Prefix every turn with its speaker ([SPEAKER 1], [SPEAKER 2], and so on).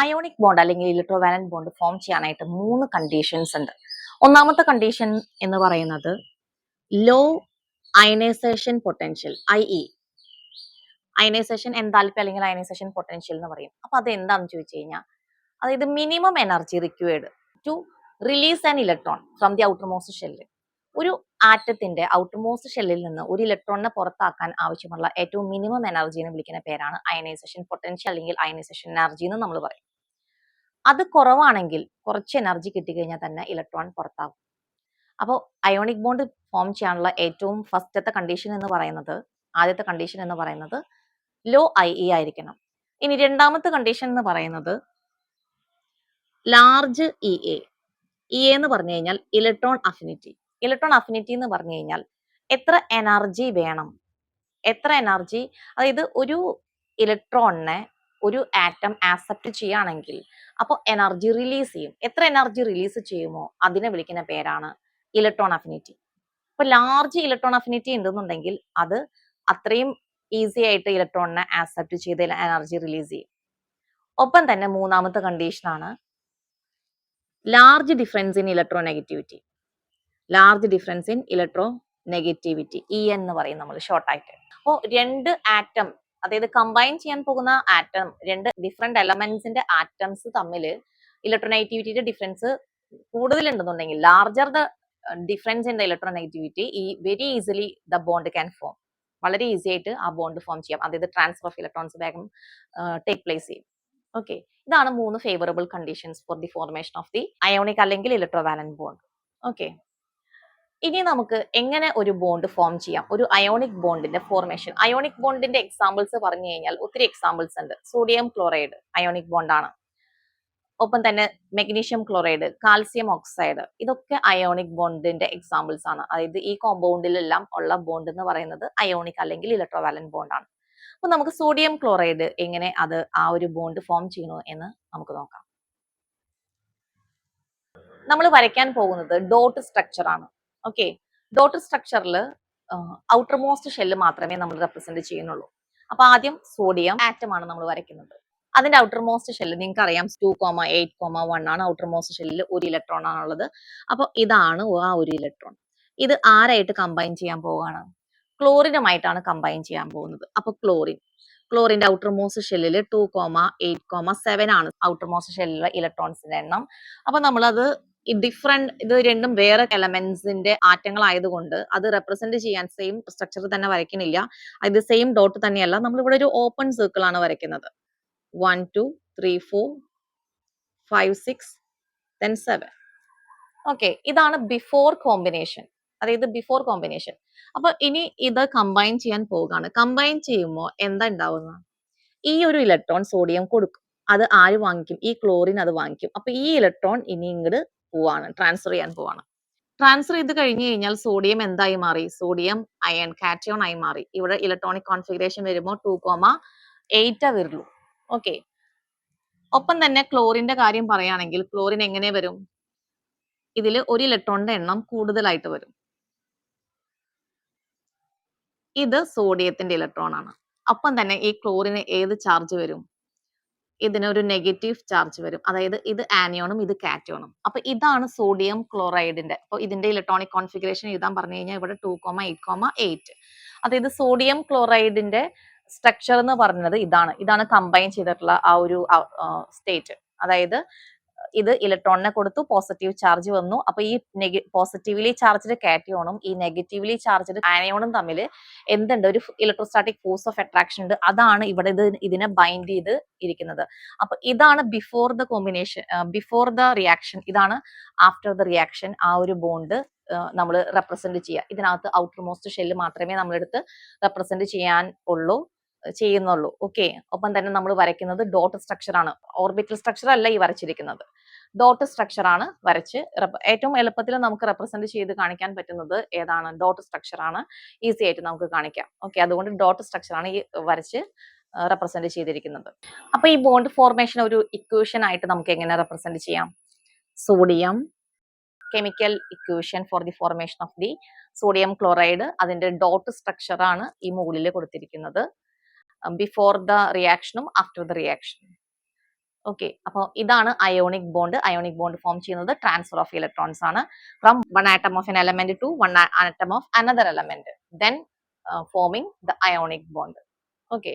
[SPEAKER 1] Ionic bond അല്ലെങ്കിൽ electrovalent bond form ചെയ്യാനായിട്ട് 3 conditions ഉണ്ട്. ഒന്നാമത്തെ കണ്ടീഷൻ എന്ന് പറയുന്നത് low ionisation potential, IE, ionisation enthalpy അല്ലെങ്കിൽ അയനൈസേഷൻ പൊട്ടൻഷ്യൽ എന്ന് പറയും. അപ്പൊ അത് എന്താണെന്ന് ചോദിച്ചു കഴിഞ്ഞാൽ, അതായത് minimum energy required to release an electron from the outermost shell. ഒരു ആറ്റത്തിന്റെ ഔട്ടർമോസ്റ്റ് ഷെല്ലിൽ നിന്ന് ഒരു ഇലക്ട്രോണിനെ പുറത്താക്കാൻ ആവശ്യമുള്ള ഏറ്റവും മിനിമം എനർജിനെ വിളിക്കുന്ന പേരാണ് അയനൈസേഷൻ പൊട്ടൻഷ്യൽ അല്ലെങ്കിൽ അയനൈസേഷൻ എനർജി എന്ന് നമ്മൾ പറയും. അത് കുറവാണെങ്കിൽ, കുറച്ച് എനർജി കിട്ടിക്കഴിഞ്ഞാൽ തന്നെ ഇലക്ട്രോൺ പുറത്താകും. അപ്പോൾ അയോണിക് ബോണ്ട് ഫോം ചെയ്യാനുള്ള ഏറ്റവും ഫസ്റ്റത്തെ കണ്ടീഷൻ എന്ന് പറയുന്നത്, ആദ്യത്തെ കണ്ടീഷൻ എന്ന് പറയുന്നത് ലോ IE ആയിരിക്കണം. ഇനി രണ്ടാമത്തെ കണ്ടീഷൻ എന്ന് പറയുന്നത് ലാർജ് EA. എന്ന് പറഞ്ഞു കഴിഞ്ഞാൽ ഇലക്ട്രോൺ അഫിനിറ്റി. ഇലക്ട്രോൺ അഫിനിറ്റി എന്ന് പറഞ്ഞു കഴിഞ്ഞാൽ എത്ര എനർജി വേണം, എത്ര എനർജി, അതായത് ഒരു ഇലക്ട്രോണിനെ ഒരു ആറ്റം ആക്സെപ്റ്റ് ചെയ്യുകയാണെങ്കിൽ അപ്പോൾ എനർജി റിലീസ് ചെയ്യും. എത്ര എനർജി റിലീസ് ചെയ്യുമോ അതിനെ വിളിക്കുന്ന പേരാണ് ഇലക്ട്രോൺ അഫിനിറ്റി. അപ്പൊ ലാർജ് ഇലക്ട്രോൺ അഫിനിറ്റി ഉണ്ടെന്നുണ്ടെങ്കിൽ അത് അത്രയും ഈസി ആയിട്ട് ഇലക്ട്രോണിനെ ആക്സെപ്റ്റ് ചെയ്ത് എനർജി റിലീസ് ചെയ്യും. ഒപ്പം തന്നെ മൂന്നാമത്തെ കണ്ടീഷനാണ് large difference in electro negativity. Large difference in electro negativity, എന്ന് പറയും നമ്മൾ ഷോർട്ടായിട്ട്. അപ്പോൾ രണ്ട് ആറ്റം, അതായത് കമ്പൈൻ ചെയ്യാൻ പോകുന്ന ആറ്റം, രണ്ട് ഡിഫറെന്റ് എലമെന്റ്സിന്റെ ആറ്റംസ് തമ്മിൽ ഇലക്ട്രോനെഗറ്റിവിറ്റിയുടെ ഡിഫറൻസ് കൂടുതലുണ്ടെന്നുണ്ടെങ്കിൽ, larger the difference in the electronegativity, very easily the bond can form. വളരെ ഈസി ആയിട്ട് ആ ബോണ്ട് ഫോം ചെയ്യാം, അതായത് ട്രാൻസ്ഫർ ഓഫ് ഇലക്ട്രോൺസ് വേഗം ടേക്ക് പ്ലേസ് ചെയ്യും. ഓക്കെ, ഇതാണ് 3 favourable conditions for the formation of the ionic അല്ലെങ്കിൽ ഇലക്ട്രോവാലന്റ് ബോണ്ട്. ഓക്കെ, ഇനി നമുക്ക് എങ്ങനെ ഒരു ബോണ്ട് ഫോം ചെയ്യാം, ഒരു അയോണിക് ബോണ്ടിന്റെ ഫോർമേഷൻ. അയോണിക് ബോണ്ടിന്റെ എക്സാമ്പിൾസ് പറഞ്ഞു കഴിഞ്ഞാൽ ഒത്തിരി എക്സാമ്പിൾസ് ഉണ്ട്. സോഡിയം ക്ലോറൈഡ് അയോണിക് ബോണ്ടാണ്. ഒപ്പം തന്നെ മെഗ്നീഷ്യം ക്ലോറൈഡ്, കാൽസ്യം ഓക്സൈഡ്, ഇതൊക്കെ അയോണിക് ബോണ്ടിന്റെ എക്സാമ്പിൾസ് ആണ്. അതായത് ഈ കോമ്പൗണ്ടിലെല്ലാം ഉള്ള ബോണ്ട് എന്ന് പറയുന്നത് അയോണിക് അല്ലെങ്കിൽ ഇലക്ട്രോവാലന്റ് ബോണ്ടാണ്. അപ്പൊ നമുക്ക് സോഡിയം ക്ലോറൈഡ് എങ്ങനെ അത് ആ ഒരു ബോണ്ട് ഫോം ചെയ്യണോ എന്ന് നമുക്ക് നോക്കാം. നമ്മൾ വരയ്ക്കാൻ പോകുന്നത് ഡോട്ട് സ്ട്രക്ചർ ആണ്. ഓക്കെ, ഡോട്ട് സ്ട്രക്ചറിൽ ഔട്ടർ മോസ്റ്റ് ഷെല്ല് മാത്രമേ നമ്മൾ റെപ്രസെന്റ് ചെയ്യുന്നുള്ളൂ. അപ്പൊ ആദ്യം സോഡിയം ആറ്റം ആണ് നമ്മൾ വരയ്ക്കുന്നത്. അതിന്റെ ഔട്ടർ മോസ്റ്റ് ഷെല്ല് നിങ്ങൾക്ക് അറിയാം, 2,8,1 ആണ്. ഔട്ടർ മോസ്റ്റ് ഷെല്ലിൽ ഒരു ഇലക്ട്രോൺ ആണുള്ളത്. അപ്പൊ ഇതാണ് ആ ഒരു ഇലക്ട്രോൺ. ഇത് ആരായിട്ട് കമ്പൈൻ ചെയ്യാൻ പോവുകയാണ്? ക്ലോറിനുമായിട്ടാണ് കമ്പൈൻ ചെയ്യാൻ പോകുന്നത്. അപ്പൊ ക്ലോറിന്റെ ഔട്ടർ മോസ്റ്റ് ഷെല്ലിൽ 2,8,7 ആണ് ഔട്ടർ മോസ്റ്റ് ഷെല്ലിലെ ഇലക്ട്രോൺസിന്റെ എണ്ണം. അപ്പൊ നമ്മളത് ഇത് രണ്ടും വേറെ എലമെന്റ്സിന്റെ ആറ്റങ്ങൾ ആയതുകൊണ്ട് അത് റെപ്രസെന്റ് ചെയ്യാൻ സെയിം സ്ട്രക്ചർ തന്നെ വരയ്ക്കുന്നില്ല. അത് സെയിം ഡോട്ട് തന്നെയല്ല, നമ്മൾ ഇവിടെ ഒരു ഓപ്പൺ സർക്കിൾ ആണ് വരയ്ക്കുന്നത്. 1 2 3 4 5 6 then 7. ഓക്കെ, ഇതാണ് ബിഫോർ കോമ്പിനേഷൻ, അതായത് ബിഫോർ കോമ്പിനേഷൻ. അപ്പൊ ഇനി ഇത് കമ്പൈൻ ചെയ്യാൻ പോവുകയാണ്. കമ്പൈൻ ചെയ്യുമ്പോൾ എന്താ ഉണ്ടാവുക? ഈ ഒരു ഇലക്ട്രോൺ സോഡിയം കൊടുക്കും, അത് ആര് വാങ്ങിക്കും? ഈ ക്ലോറിൻ അത് വാങ്ങിക്കും. അപ്പൊ ഈ ഇലക്ട്രോൺ ഇനി ഇങ്ങോട്ട് പോവാണ്, ട്രാൻസ്ഫർ ചെയ്യാൻ പോവാണ്. ട്രാൻസ്ഫർ ചെയ്ത് കഴിഞ്ഞു കഴിഞ്ഞാൽ സോഡിയം എന്തായി മാറി? സോഡിയം അയൺ കാറ്റയോൺ ആയി മാറി. ഇവിടെ ഇലക്ട്രോണിക് കോൺഫിഗറേഷൻ വരുമ്പോൾ 2,8 വരുള്ളൂ. ഓക്കെ, ഒപ്പം തന്നെ ക്ലോറിന്റെ കാര്യം പറയുകയാണെങ്കിൽ ക്ലോറിൻ എങ്ങനെ വരും? ഇതിൽ ഒരു ഇലക്ട്രോണിന്റെ എണ്ണം കൂടുതലായിട്ട് വരും. ഇത് സോഡിയത്തിന്റെ ഇലക്ട്രോൺ ആണ്. ഒപ്പം തന്നെ ഈ ക്ലോറിന് ഏത് ചാർജ് വരും? ഇതിന് ഒരു നെഗറ്റീവ് ചാർജ് വരും. അതായത് ഇത് ആനിയോണും ഇത് കാറ്റയോണും. അപ്പൊ ഇതാണ് സോഡിയം ക്ലോറൈഡിന്റെ. അപ്പൊ ഇതിന്റെ ഇലക്ട്രോണിക് കോൺഫിഗറേഷൻ എഴുതാൻ പറഞ്ഞു കഴിഞ്ഞാൽ ഇവിടെ 2,8,8. അതായത് സോഡിയം ക്ലോറൈഡിന്റെ സ്ട്രക്ചർ എന്ന് പറയുന്നത് ഇതാണ് കമ്പൈൻ ചെയ്തിട്ടുള്ള ആ ഒരു സ്റ്റേറ്റ്. അതായത് ഇത് ഇലക്ട്രോണിനെ കൊടുത്തു, പോസിറ്റീവ് ചാർജ് വന്നു. അപ്പൊ ഈ പോസിറ്റീവ്ലി ചാർജ്ഡ് കാറ്റയോണും ഈ നെഗറ്റീവ്ലി ചാർജ്ഡ് ആനയോണും തമ്മിൽ എന്തുണ്ട്? ഒരു ഇലക്ട്രോസ്റ്റാറ്റിക് ഫോഴ്സ് ഓഫ് അട്രാക്ഷൻ ഉണ്ട്. അതാണ് ഇവിടെ ഇതിനെ ബൈൻഡ് ചെയ്ത് ഇരിക്കുന്നത്. അപ്പൊ ഇതാണ് before the combination, before the reaction. ഇതാണ് ആഫ്റ്റർ ദ റിയാക്ഷൻ. ആ ഒരു ബോണ്ട് നമ്മൾ റെപ്രസെന്റ് ചെയ്യുക. ഇതിനകത്ത് ഔട്ടർ മോസ്റ്റ് ഷെല്ല് മാത്രമേ നമ്മളെടുത്ത് റെപ്രസെന്റ് ചെയ്യുന്നുള്ളൂ. ഓക്കെ, ഒപ്പം തന്നെ നമ്മൾ വരയ്ക്കുന്നത് ഡോട്ട് സ്ട്രക്ചർ ആണ്. ഓർബിറ്റൽ സ്ട്രക്ചർ അല്ല ഈ വരച്ചിരിക്കുന്നത്, ഡോട്ട് സ്ട്രക്ചർ ആണ് വരച്ച് ഏറ്റവും എളുപ്പത്തിൽ നമുക്ക് റെപ്രസെന്റ് ചെയ്ത് കാണിക്കാൻ പറ്റുന്നത് ഏതാണ്? ഡോട്ട് സ്ട്രക്ചർ ആണ്. ഈസി ആയിട്ട് നമുക്ക് കാണിക്കാം. ഓക്കെ, അതുകൊണ്ട് ഡോട്ട് സ്ട്രക്ചർ ആണ് ഈ വരച്ച് റെപ്രസെന്റ് ചെയ്തിരിക്കുന്നത്. അപ്പൊ ഈ ബോണ്ട് ഫോർമേഷൻ ഒരു ഇക്വേഷൻ ആയിട്ട് നമുക്ക് എങ്ങനെ റെപ്രസെന്റ് ചെയ്യാം? Sodium chemical equation for the formation of the sodium chloride, അതിന്റെ ഡോട്ട് സ്ട്രക്ചർ ആണ് ഈ മുകളിൽ കൊടുത്തിരിക്കുന്നത്. ബിഫോർ ദ റിയാക്ഷനും ആഫ്റ്റർ ദ റിയാക്ഷനും. ഓക്കെ, അപ്പോൾ ഇതാണ് അയോണിക് ബോണ്ട് ഫോം ചെയ്യുന്നത് ട്രാൻസ്ഫർ ഓഫ് ഇലക്ട്രോൺസ് ആണ് from one atom of an element to one atom of another element then forming the ionic bond. Okay,